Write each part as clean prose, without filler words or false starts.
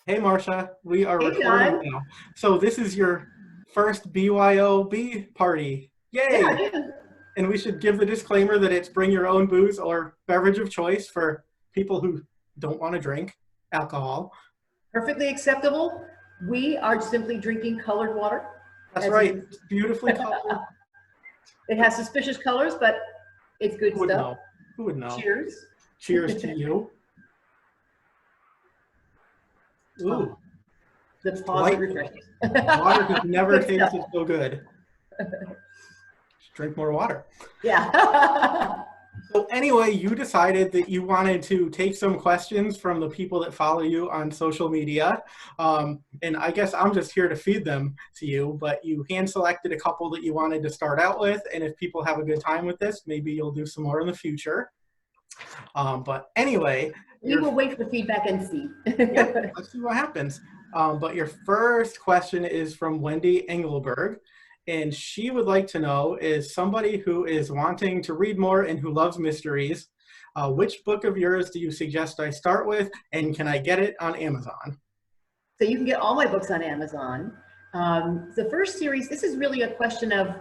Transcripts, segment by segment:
Hey Marcia, we are Hey, recording John. now. So this is your first BYOB party. Yeah, Yay! I do. And we should give the disclaimer that it's bring your own booze or beverage of choice for people who don't want to drink alcohol. Perfectly acceptable. We are simply drinking colored water, That's as you right. can It's beautifully colored. see. It has suspicious colors, but it's good Who would stuff. know? Who would know? Cheers. Cheers to you. Oh, Ooh, the it's pause are delightful. refreshing. Water has never Good stuff. tasted so good. Just drink more water. Yeah. So anyway, you decided that you wanted to take some questions from the people that follow you on social media. And I guess I'm just here to feed them to you, but you hand selected a couple that you wanted to start out with. And if people have a good time with this, maybe you'll do some more in the future. But anyway, We your will wait for the feedback and see. yeah, let's see what happens. But your first question is from Wendy Engelberg, and she would like to know, is somebody who is wanting to read more and who loves mysteries, which book of yours do you suggest I start with, and can I get it on Amazon? So you can get all my books on Amazon. The first series, this is really a question of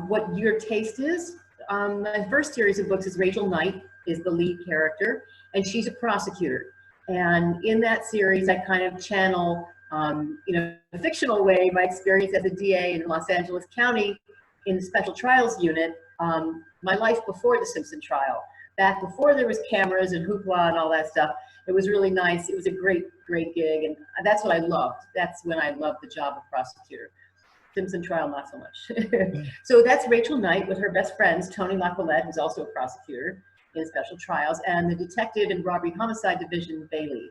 what your taste is. My first series of books is Rachel Knight is the lead character, and she's a prosecutor. And in that series, I kind of channel, in a fictional way, my experience as a DA in Los Angeles County in the Special Trials Unit, my life before the Simpson trial. Back before there was cameras and hoopla and all that stuff, it was really nice. It was a great gig, and that's what I loved. That's when I loved the job of prosecutor. Simpson trial, not so much. So that's Rachel Knight with her best friends, Tony LaQuillette, who's also a prosecutor in special trials, and the detective in robbery homicide division, Bailey.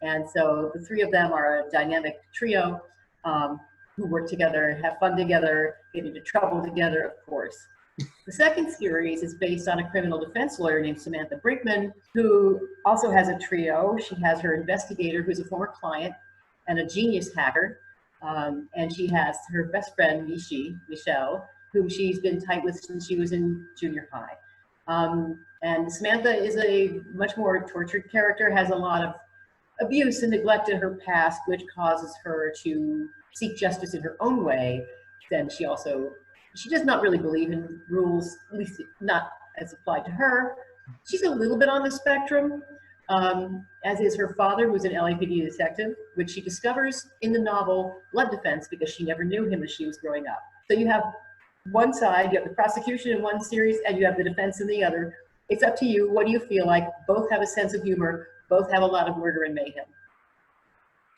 And so the three of them are a dynamic trio who work together, have fun together, get into trouble together, of course. The second series is based on a criminal defense lawyer named Samantha Brinkman, who also has a trio. She has her investigator, who's a former client, and a genius hacker. And she has her best friend, Michelle, whom she's been tight with since she was in junior high. And Samantha is a much more tortured character, has a lot of abuse and neglect in her past, which causes her to seek justice in her own way. Then she does not really believe in rules, at least not as applied to her. She's a little bit on the spectrum, as is her father, who's an LAPD detective, which she discovers in the novel Blood Defense because she never knew him as she was growing up. So you have one side, you have the prosecution in one series, and you have the defense in the other. It's up to you. What do you feel like? Both have a sense of humor. Both have a lot of murder and mayhem.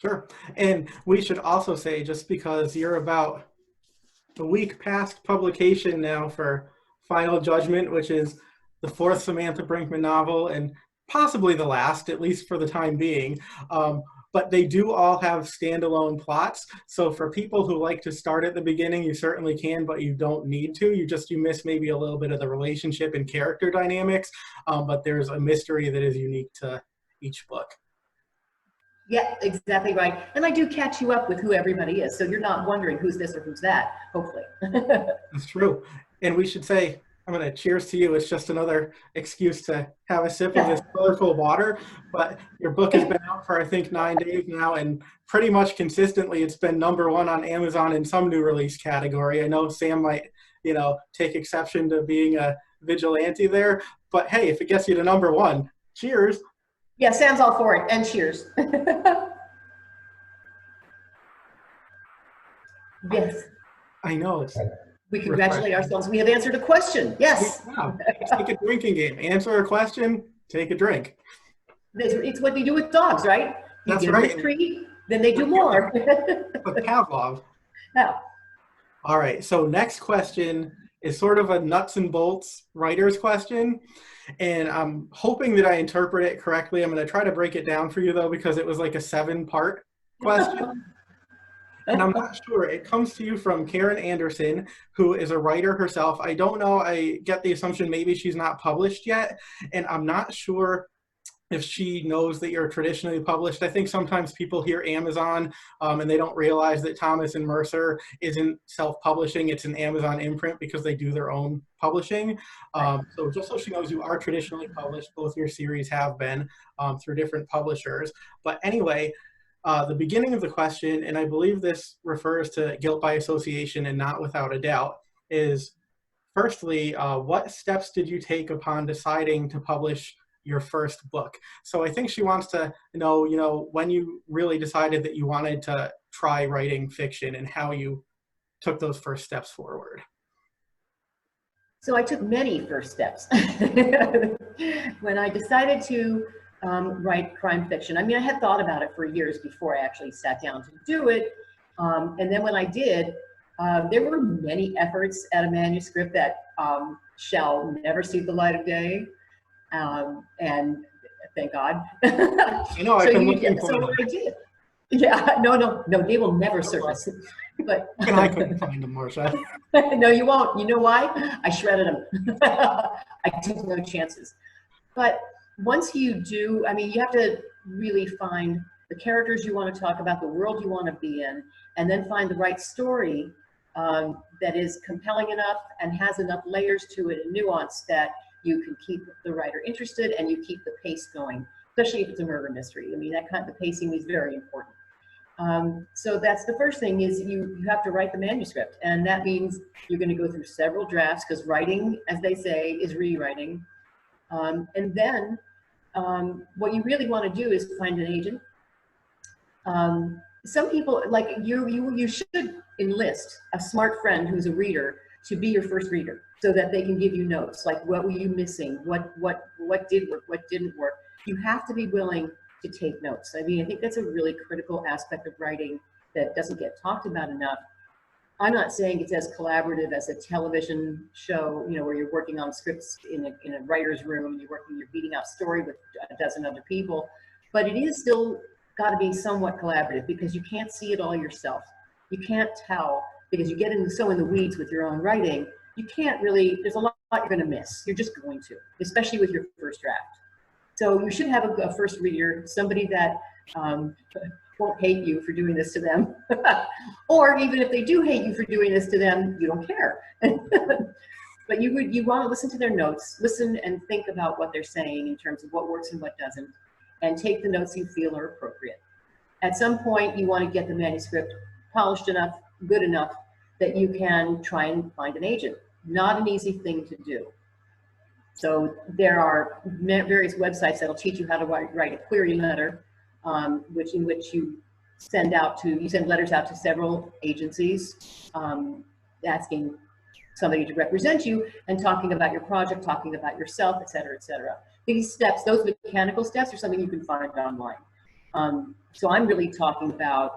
Sure. And we should also say, just because you're about a week past publication now for Final Judgment, which is the fourth Samantha Brinkman novel and possibly the last, at least for the time being. But they do all have standalone plots. So for people who like to start at the beginning, you certainly can, but you don't need to. You miss maybe a little bit of the relationship and character dynamics, but there's a mystery that is unique to each book. Yeah, exactly right. And I do catch you up with who everybody is. So you're not wondering who's this or who's that, hopefully. That's true. And we should say, I'm going to cheers to you. It's just another excuse to have a sip of this Yeah. colorful water. But your book has been out for, I think, 9 days now. And pretty much consistently, it's been #1 on Amazon in some new release category. I know Sam might, take exception to being a vigilante there. But hey, if it gets you to #1, cheers. Yeah, Sam's all for it. And cheers. Yes. I know it's We congratulate refreshing. ourselves. We have answered a question. Yes. Yeah, it's like a drinking game. Answer a question, take a drink. It's what they do with dogs, right? You That's give them right. a treat, then they do more. But Pavlov. Yeah. All right, so next question is sort of a nuts and bolts writer's question. And I'm hoping that I interpret it correctly. I'm going to try to break it down for you, though, because it was like a 7-part question. And I'm not sure. It comes to you from Karen Anderson, who is a writer herself. I don't know. I get the assumption maybe she's not published yet. And I'm not sure if she knows that you're traditionally published. I think sometimes people hear Amazon and they don't realize that Thomas and Mercer isn't self-publishing. It's an Amazon imprint because they do their own publishing. So just so she knows, you are traditionally published. Both your series have been through different publishers. But anyway, the beginning of the question, and I believe this refers to guilt by association and not without a doubt, is firstly, what steps did you take upon deciding to publish your first book? So I think she wants to know, when you really decided that you wanted to try writing fiction and how you took those first steps forward. So I took many first steps. When I decided to write crime fiction, I mean, I had thought about it for years before I actually sat down to do it. And then when I did, there were many efforts at a manuscript that shall never see the light of day. And thank God. I know, so what I did. Yeah, no, they will never surface. But and I couldn't find them, Marcia. No, you won't. You know why? I shredded them. I took no chances. But once you do, I mean, you have to really find the characters you want to talk about, the world you want to be in, and then find the right story that is compelling enough and has enough layers to it and nuance that you can keep the writer interested and you keep the pace going, especially if it's a murder mystery. I mean, the pacing is very important. So that's the first thing, is you have to write the manuscript, and that means you're going to go through several drafts, because writing, as they say, is rewriting. And then what you really want to do is find an agent. Some people, like you should enlist a smart friend who's a reader to be your first reader, so that they can give you notes, like what were you missing, what did work, what didn't work. You have to be willing to take notes. I mean, I think that's a really critical aspect of writing that doesn't get talked about enough. I'm not saying it's as collaborative as a television show, where you're working on scripts in a writer's room, you're beating out story with a dozen other people, but it is still got to be somewhat collaborative, because you can't see it all yourself. You can't tell, because you get so in the weeds with your own writing, you can't really, there's a lot you're going to miss. You're just going to, especially with your first draft. So you should have a first reader, somebody that won't hate you for doing this to them. Or even if they do hate you for doing this to them, you don't care. But you want to listen to their notes, listen and think about what they're saying in terms of what works and what doesn't, and take the notes you feel are appropriate. At some point, you want to get the manuscript polished enough, good enough, that you can try and find an agent. Not an easy thing to do. So there are various websites that'll teach you how to write a query letter, in which you send letters out to several agencies, asking somebody to represent you and talking about your project, talking about yourself, et cetera, et cetera. These steps, those mechanical steps, are something you can find online. So I'm really talking about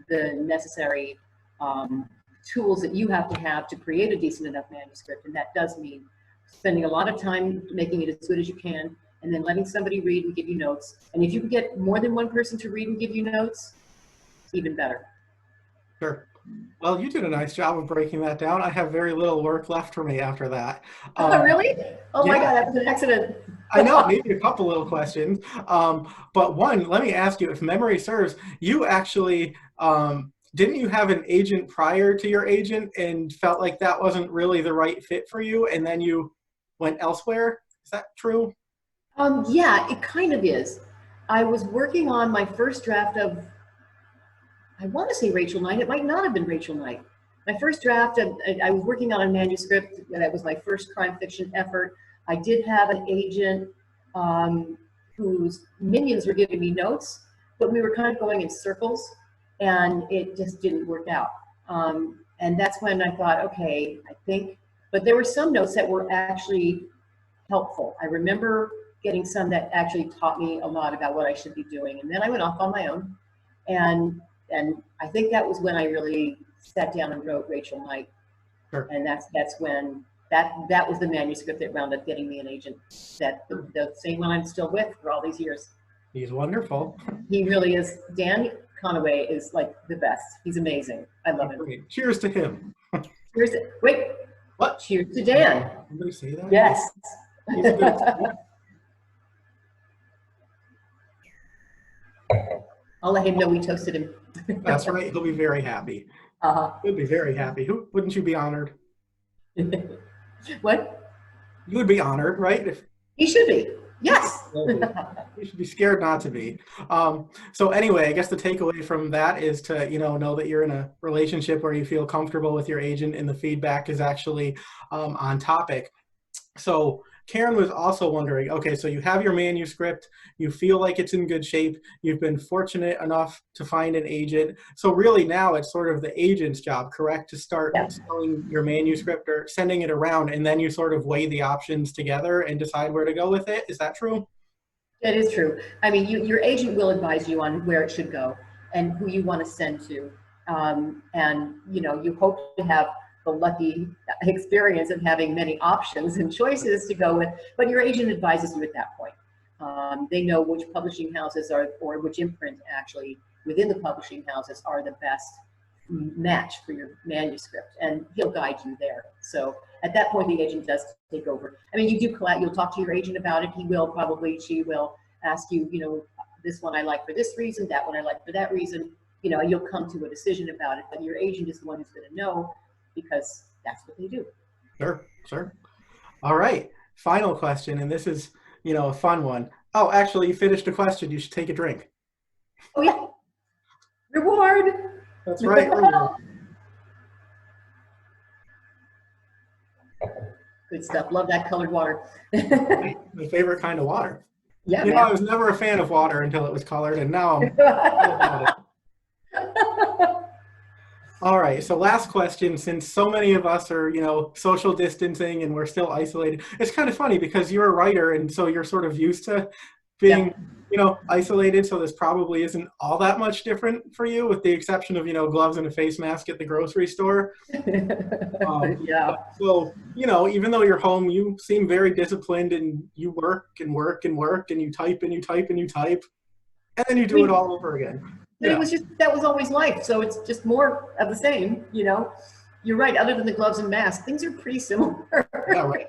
the necessary tools that you have to create a decent enough manuscript, and that does mean spending a lot of time making it as good as you can, and then letting somebody read and give you notes. And if you can get more than one person to read and give you notes, even better. Sure. Well, you did a nice job of breaking that down. I have very little work left for me after that. Really? Oh my God, that was an accident. I know, maybe a couple little questions. But one, let me ask you, if memory serves, you actually, didn't you have an agent prior to your agent and felt like that wasn't really the right fit for you, and then you went elsewhere? Is that true? Yeah, it kind of is. I was working on my first draft of, I want to say Rachel Knight. It might not have been Rachel Knight. My first draft, I was working on a manuscript that was my first crime fiction effort. I did have an agent whose minions were giving me notes, but we were kind of going in circles, and it just didn't work out. And that's when I thought, okay, I think, but there were some notes that were actually helpful. I remember getting some that actually taught me a lot about what I should be doing. And then I went off on my own. And I think that was when I really sat down and wrote Rachel Knight. Sure. And that's when that was the manuscript that wound up getting me an agent, that the same one I'm still with for all these years. He's wonderful. He really is. Dan Conaway is like the best. He's amazing. I love him. Great. Cheers to him. Cheers to, wait. What? Cheers to Dan. Somebody say that? Yes. He's a good I'll let him know we toasted him. That's right. He'll be very happy. He'll be very happy. Wouldn't you be honored? What? You would be honored, right? He should be. Yes. You should be scared not to be. So anyway, I guess the takeaway from that is to, know that you're in a relationship where you feel comfortable with your agent and the feedback is actually on topic. So Karen was also wondering, okay, so you have your manuscript, you feel like it's in good shape, you've been fortunate enough to find an agent. So really now it's sort of the agent's job, correct, to start Yeah. selling your manuscript or sending it around, and then you sort of weigh the options together and decide where to go with it. Is that true? That is true. I mean, your agent will advise you on where it should go and who you want to send to. And, you hope to have the lucky experience of having many options and choices to go with, but your agent advises you at that point. They know which publishing houses are, or which imprint actually within the publishing houses are the best match for your manuscript, and he'll guide you there. So at that point, the agent does take over. I mean, you'll talk to your agent about it. She will ask you, this one I like for this reason, that one I like for that reason, you'll come to a decision about it, but your agent is the one who's going to know because that's what they do. Sure, sure. All right, final question, and this is, a fun one. Oh, actually, you finished a question. You should take a drink. Oh yeah, reward. That's right. Good stuff. Love that colored water. My favorite kind of water. Yeah, I was never a fan of water until it was colored, and now I'm all about it. All right, so last question, since so many of us are, social distancing and we're still isolated, it's kind of funny because you're a writer and so you're sort of used to being, isolated, so this probably isn't all that much different for you with the exception of, gloves and a face mask at the grocery store. Yeah. So, even though you're home, you seem very disciplined and you work and work and work and you type and you type and you type and then you do it all over again. It was that was always life. So it's just more of the same, You're right. Other than the gloves and masks, things are pretty similar. Yeah, right.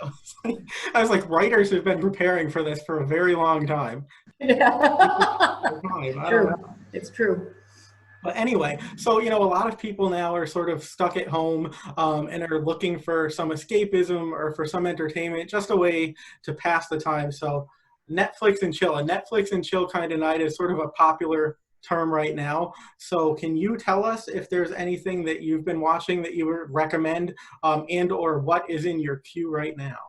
I was like, writers have been preparing for this for a very long time. Yeah. True. It's true. But anyway, so, a lot of people now are sort of stuck at home and are looking for some escapism or for some entertainment, just a way to pass the time. So Netflix and chill. A Netflix and chill kind of night is sort of a popular term right now. So can you tell us if there's anything that you've been watching that you would recommend and or what is in your queue right now?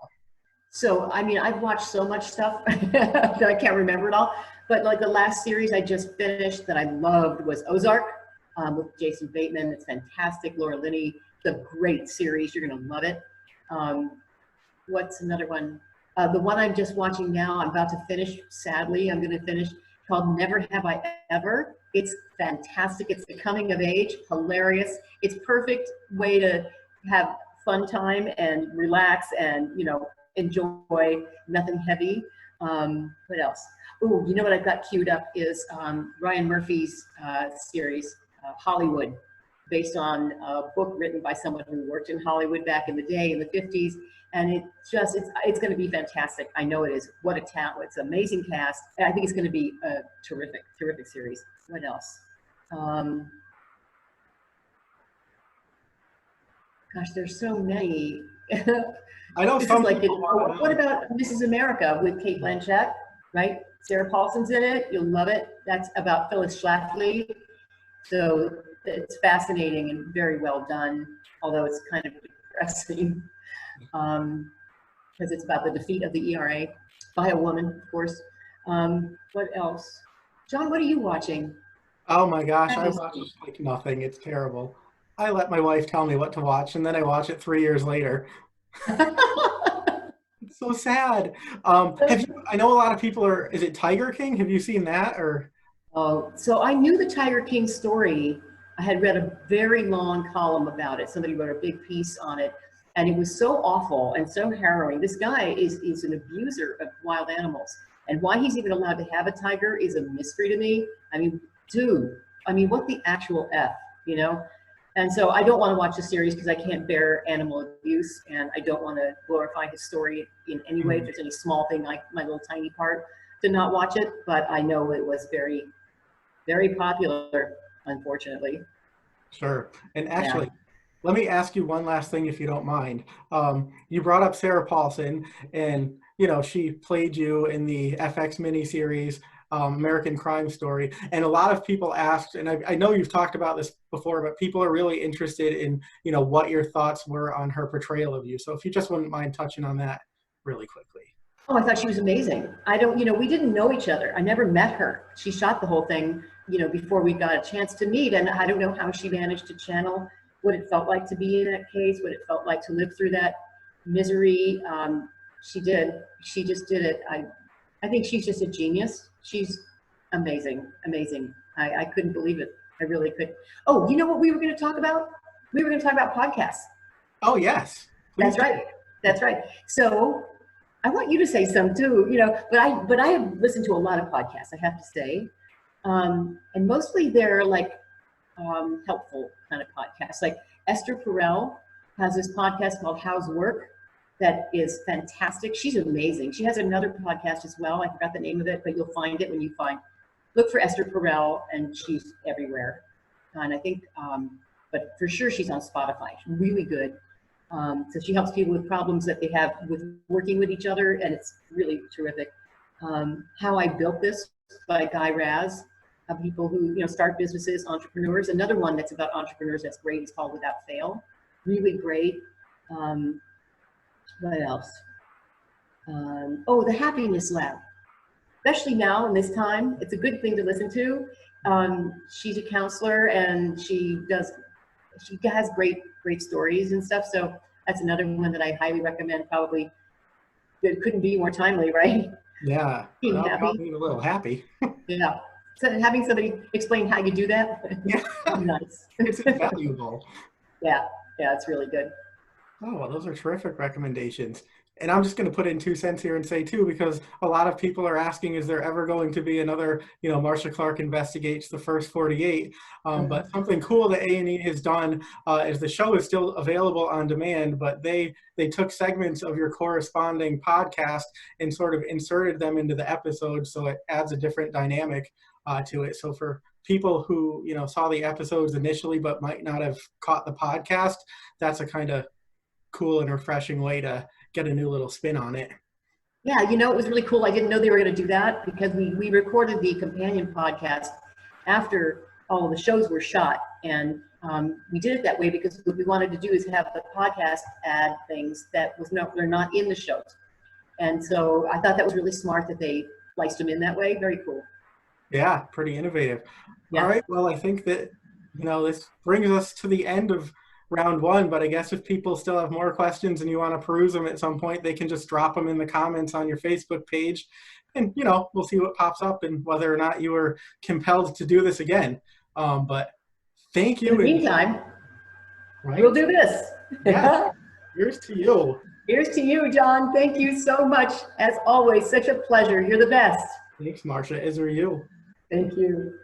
So, I mean, I've watched so much stuff that I can't remember it all. But like the last series I just finished that I loved was Ozark with Jason Bateman. It's fantastic. Laura Linney, it's a great series. You're going to love it. What's another one? The one I'm just watching now, I'm about to finish, sadly, I'm going to finish, called Never Have I Ever. It's fantastic. It's the coming of age, hilarious. It's perfect way to have fun time and relax and, enjoy, nothing heavy. What else? Oh, you know what I've got queued up is Ryan Murphy's series, Hollywood, based on a book written by someone who worked in Hollywood back in the day, in the 50s. And it's going to be fantastic. I know it is. What a talent. It's an amazing cast. And I think it's going to be a terrific, terrific series. What else? Gosh, there's so many. I know this some is like people what about Mrs. America with Kate Blanchett, right? Sarah Paulson's in it. You'll love it. That's about Phyllis Schlafly. So it's fascinating and very well done, although it's kind of depressing. Because it's about the defeat of the ERA by a woman, of course. What else? John, what are you watching? Oh my gosh, I watch like nothing. It's terrible. I let my wife tell me what to watch, and then I watch it 3 years later. It's so sad. I know a lot of people are, is it Tiger King? Have you seen that? Or Oh, so I knew the Tiger King story. I had read a very long column about it. Somebody wrote a big piece on it. And it was so awful and so harrowing. This guy is an abuser of wild animals. And why he's even allowed to have a tiger is a mystery to me. I mean, dude, what the actual F, And so I don't want to watch the series because I can't bear animal abuse. And I don't want to glorify his story in any way. If there's any small thing, like my little tiny part, to not watch it. But I know it was very, very popular, unfortunately. Sure. And actually, let me ask you one last thing, if you don't mind. You brought up Sarah Paulson, and she played you in the FX miniseries, American Crime Story. And a lot of people asked, and I know you've talked about this before, but people are really interested in, what your thoughts were on her portrayal of you. So if you just wouldn't mind touching on that really quickly. Oh, I thought she was amazing. I don't, we didn't know each other. I never met her. She shot the whole thing, before we got a chance to meet. And I don't know how she managed to channel what it felt like to be in that case, what it felt like to live through that misery. She did. She just did it. I think she's just a genius. She's amazing, amazing. I couldn't believe it. I really could. Oh, you know what we were going to talk about? We were going to talk about podcasts. Oh, yes. Please. That's right. That's right. So I want you to say some too, but I have listened to a lot of podcasts, I have to say. And mostly they're like helpful kind of podcasts. Like Esther Perel has this podcast called How's Work that is fantastic. She's amazing. She has another podcast as well. I forgot the name of it, but you'll find it when you look for Esther Perel, and she's everywhere. And I think, but for sure she's on Spotify. She's really good. So she helps people with problems that they have with working with each other, and it's really terrific. How I Built This by Guy Raz, people who start businesses, entrepreneurs. Another one that's about entrepreneurs that's great is called Without Fail. Really great. What else? Oh, the Happiness Lab. Especially now in this time, it's a good thing to listen to. She's a counselor, and she has great stories and stuff. So that's another one that I highly recommend. Probably it couldn't be more timely, right? Yeah. Being happy. Being a little happy. Yeah. So having somebody explain how you do that. Yeah. Nice. It's invaluable. Yeah. It's really good. Oh, well, those are terrific recommendations. And I'm just going to put in 2 cents here and say too, because a lot of people are asking, is there ever going to be another, Marcia Clark Investigates the First 48? But something cool that A&E has done is the show is still available on demand, but they took segments of your corresponding podcast and sort of inserted them into the episode, so it adds a different dynamic to it. So for people who, saw the episodes initially but might not have caught the podcast, that's a kind of cool and refreshing way to get a new little spin on it. Yeah, it was really cool. I didn't know they were going to do that, because we recorded the companion podcast after all the shows were shot, and we did it that way because what we wanted to do is have the podcast add things that they're not in the shows. And so I thought that was really smart that they spliced them in that way. Very cool. Yeah, pretty innovative. Yeah. All right, well, I think that this brings us to the end of round 1, but I guess if people still have more questions and you want to peruse them at some point, they can just drop them in the comments on your Facebook page, and we'll see what pops up and whether or not you are compelled to do this again. But thank you. In the meantime, right? We'll do this. Yeah. Here's to you. Here's to you, John. Thank you so much. As always, such a pleasure. You're the best. Thanks, Marcia. As are you. Thank you.